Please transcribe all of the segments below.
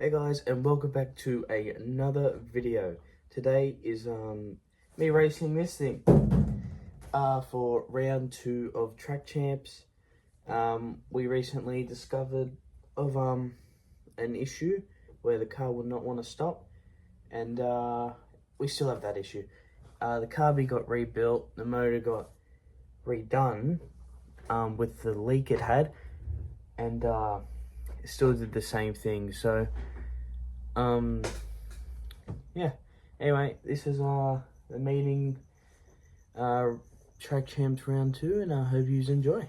Hey guys, and welcome back to another video. Today is me racing this thing for round 2 of Track Champs. We recently discovered of an issue where the car would not want to stop, and we still have that issue. The carby got rebuilt, the motor got redone with the leak it had, and it still did the same thing. So yeah, anyway, this is the meeting Track Champs round 2, and I hope you enjoy.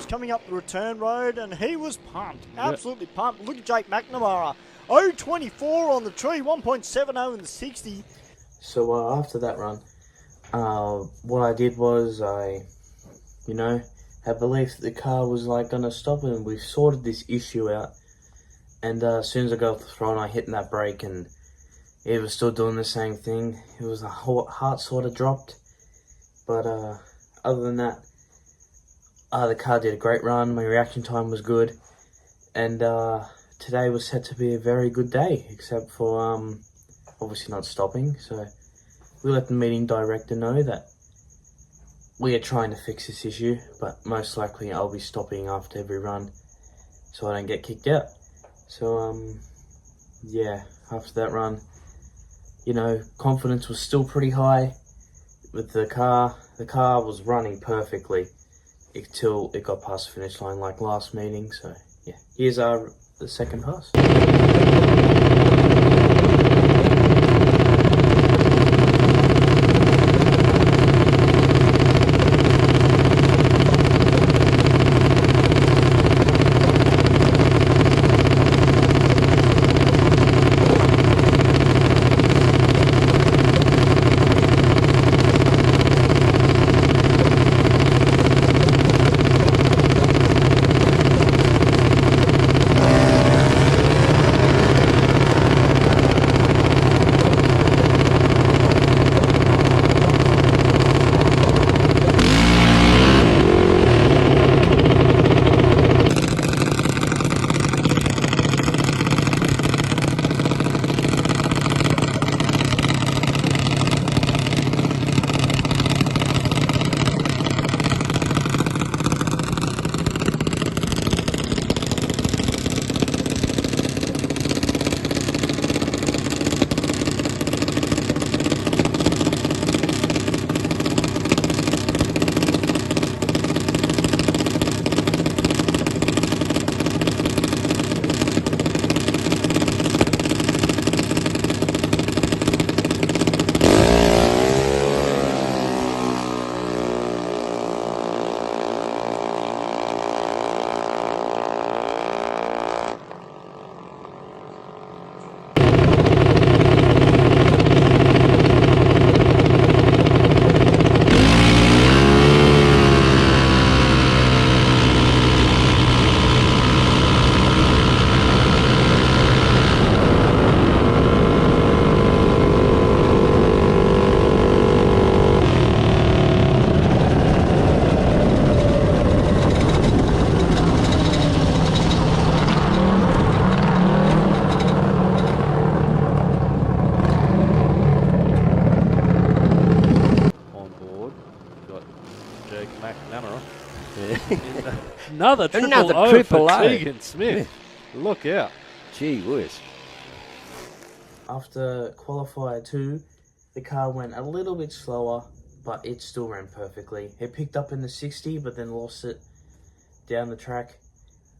Coming up the return road, and he was pumped, absolutely pumped. Look at Jake McNamara, 0.24 on the tree, 1.70 in the 60. So after that run, what I did was I, had belief that the car was gonna stop, and we sorted this issue out. And as soon as I got off the throttle, I hit that brake, and it was still doing the same thing. It was the heart sort of dropped, but other than that, the car did a great run. My reaction time was good, and today was set to be a very good day, except for obviously not stopping. So we let the meeting director know that we are trying to fix this issue, but most likely I'll be stopping after every run so I don't get kicked out. So yeah, after that run, you know, confidence was still pretty high with the car. The car was running perfectly until it got past the finish line like last meeting. So yeah, here's the second pass. Another triple O. Tegan Smith. Yeah. Look out. Gee whiz. After qualifier 2, the car went a little bit slower, but it still ran perfectly. It picked up in the 60, but then lost it down the track.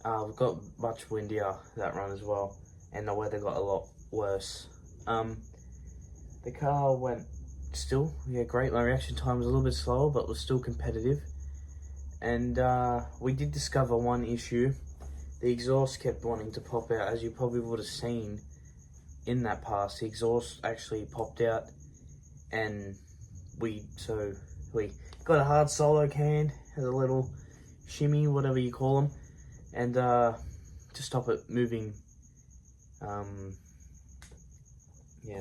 We got much windier that run as well, and the weather got a lot worse. The car went still, yeah, great. My reaction time was a little bit slower, but was still competitive. And we did discover one issue. The exhaust kept wanting to pop out, as you probably would have seen in that pass. The exhaust actually popped out, and we got a hard solo can, as a little shimmy, whatever you call them, and to stop it moving,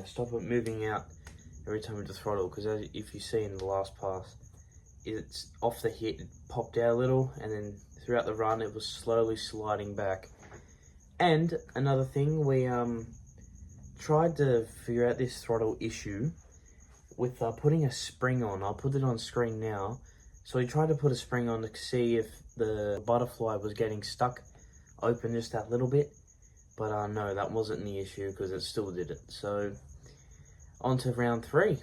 stop it moving out every time with the throttle, because if you see in the last pass, it's off the hit, it popped out a little, and then throughout the run it was slowly sliding back. And another thing, we tried to figure out this throttle issue with putting a spring on. I'll put it on screen now. So we tried to put a spring on to see if the butterfly was getting stuck open just that little bit, but no, that wasn't the issue, because it still did it. So on to round 3.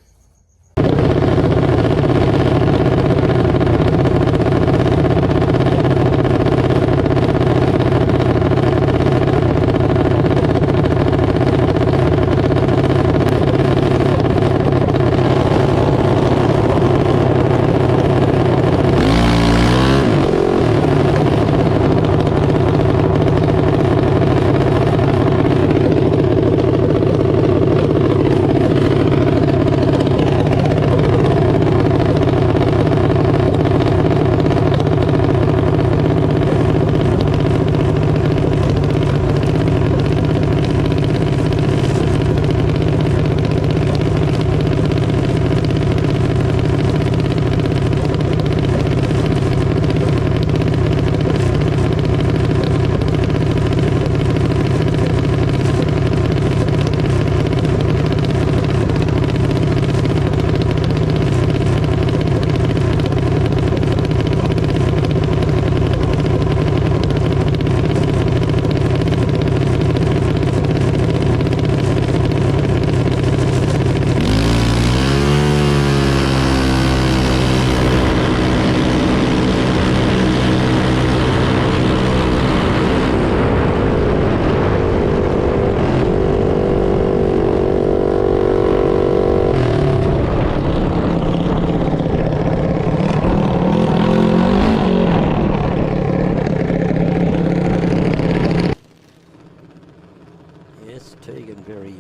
Tegan very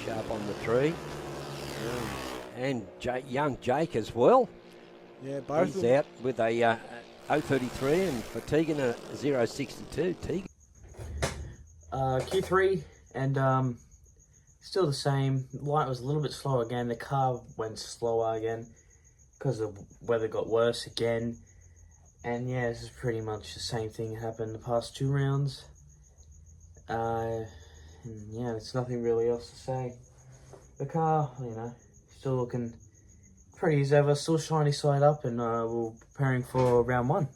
sharp on the tree. And young Jake as well. Yeah, both He's of them. out with a 0.33 and for Tegan a 0.62. Tegan. Q3 and still the same. Light was a little bit slow again. The car went slower again because the weather got worse again. And yeah, this is pretty much the same thing happened the past 2 rounds. And yeah, there's nothing really else to say. The car, you know, still looking pretty as ever, still shiny side up, and we're preparing for round 1.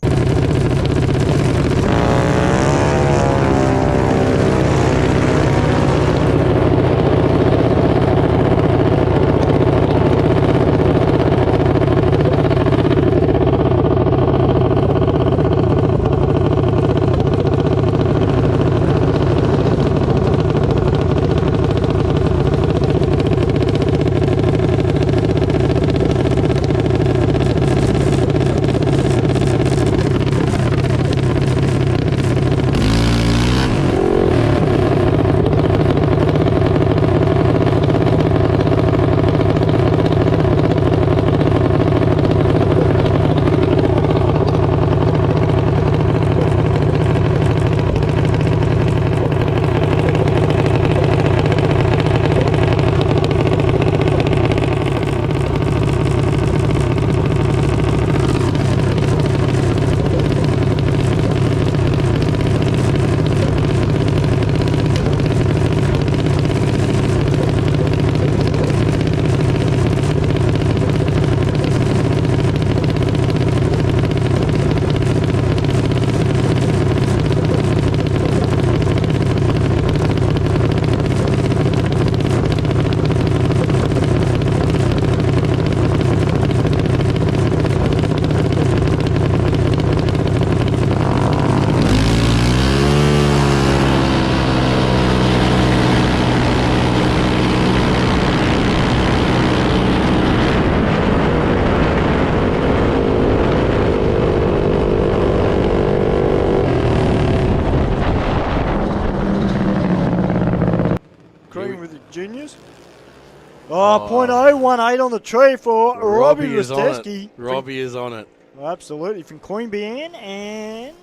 Juniors. Oh, 0.018 on the tree for Robbie is on it. Rostesky. Robbie is on it. Absolutely, from Queanbeyan, and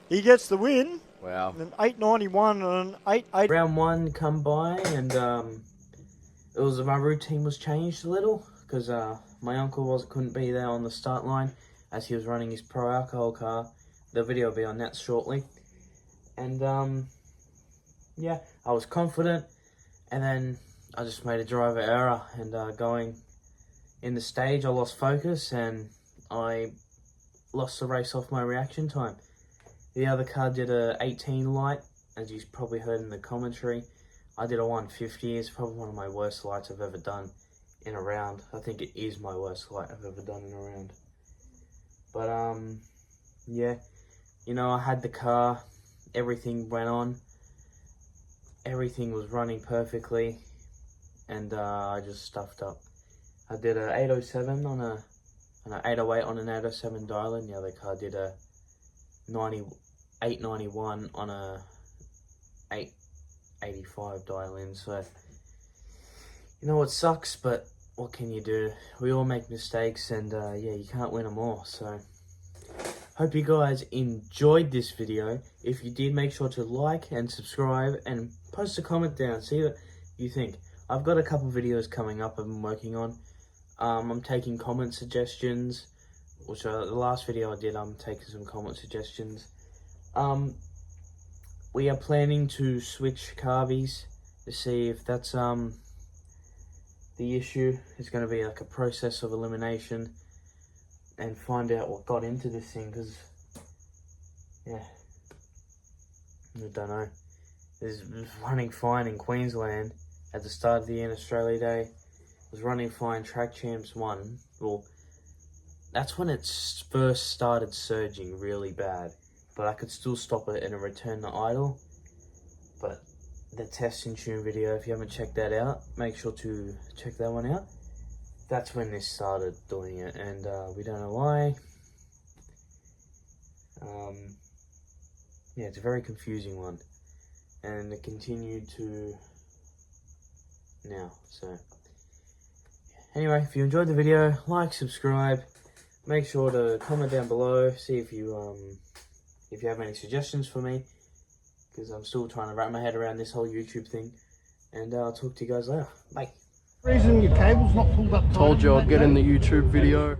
he gets the win. Wow. An 8.91 and an 8.8. Round 1 come by, and it was my routine was changed a little because my uncle couldn't be there on the start line as he was running his pro alcohol car. The video will be on that shortly. And yeah, I was confident, and then I just made a driver error, and going in the stage I lost focus and I lost the race off my reaction time. The other car did a 18 light, as you probably heard in the commentary. I did a 150. It's probably one of my worst lights I've ever done in a round. I think it is my worst light I've ever done in a round. But yeah, you know, I had the car, everything went on, everything was running perfectly, and I just stuffed up. I did a 807 on an 808 on an 807 dial in. The other car did a 891 on a 885 dial in. So, you know, it sucks, but what can you do? We all make mistakes, and yeah, you can't win them all. So, hope you guys enjoyed this video. If you did, make sure to like and subscribe and post a comment down. See what you think. I've got a couple videos coming up I've been working on. I'm taking comment suggestions, which the last video I did, I'm taking some comment suggestions. We are planning to switch carbies to see if that's the issue. It's going to be like a process of elimination and find out what got into this thing, because yeah, I don't know. It was running fine in Queensland at the start of the End Australia Day. It was running fine. Track Champs 1. Well, that's when it first started surging really bad, but I could still stop it and return to idle. But the test and tune video, if you haven't checked that out, make sure to check that one out. That's when this started doing it, and we don't know why. Yeah, it's a very confusing one, and it continued to now. So anyway, if you enjoyed the video, like, subscribe, make sure to comment down below, see if you have any suggestions for me, because I'm still trying to wrap my head around this whole YouTube thing. And I'll talk to you guys later. Bye. Reason your cable's not pulled up. Told you I'd get in the YouTube video.